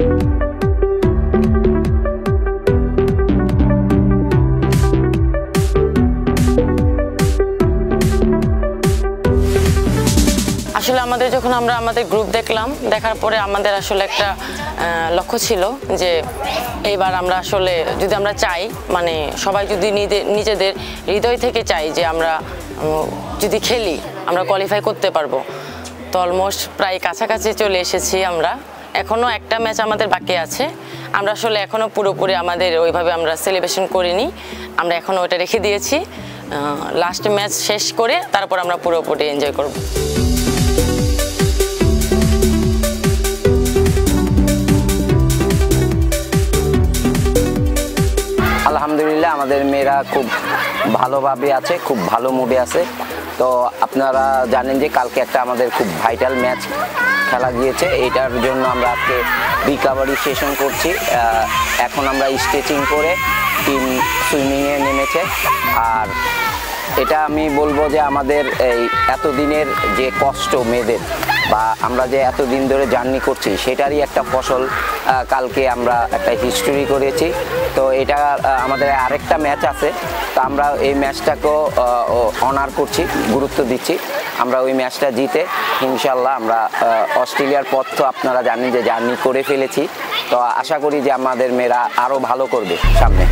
আসলে আমাদের যখন আমরা আমাদের গ্রুপ দেখলাম, দেখার পরে আমাদের আসলে একটা লক্ষ্য ছিল যে এইবার আমরা আসলে যদি আমরা চাই, মানে সবাই যদি নিজেদের হৃদয় থেকে চাই যে আমরা যদি খেলি আমরা কোয়ালিফাই করতে পারবো। তো অলমোস্ট প্রায় কাছাকাছি চলে এসেছি আমরা। এখনও একটা ম্যাচ আমাদের বাকি আছে। আমরা আসলে এখনও পুরোপুরি আমাদের ওইভাবে আমরা সেলিব্রেশন করিনি, আমরা এখনও ওটা রেখে দিয়েছি। লাস্ট ম্যাচ শেষ করে তারপর আমরা পুরোপুরি এনজয় করব। আলহামদুলিল্লাহ আমাদের মেয়েরা খুব ভালোভাবে আছে, খুব ভালো মুডে আছে। তো আপনারা জানেন যে কালকে একটা আমাদের খুব ভাইটাল ম্যাচ খেলা গিয়েছে, এইটার জন্য আমরা আজকে রিকাভারি সেশন করছি। এখন আমরা স্ট্রেচিং করে টিম সুইমিংয়ে নেমেছে। আর এটা আমি বলবো যে আমাদের এই এতদিনের যে কষ্ট মেয়েদের, বা আমরা যে এতদিন ধরে জার্নি করছি সেটারই একটা ফসল। কালকে আমরা একটা হিস্টোরি করেছি। তো এটা আমাদের আরেকটা ম্যাচ আছে, তো আমরা এই ম্যাচটাকেও অনার করছি, গুরুত্ব দিচ্ছি। আমরা ওই ম্যাচটা জিতে ইনশাল্লাহ আমরা অস্ট্রেলিয়ার পথ তো আপনারা জানেন যে জার্নি করে ফেলেছি। তো আশা করি যে আমাদের মেয়েরা আরও ভালো করবে সামনে।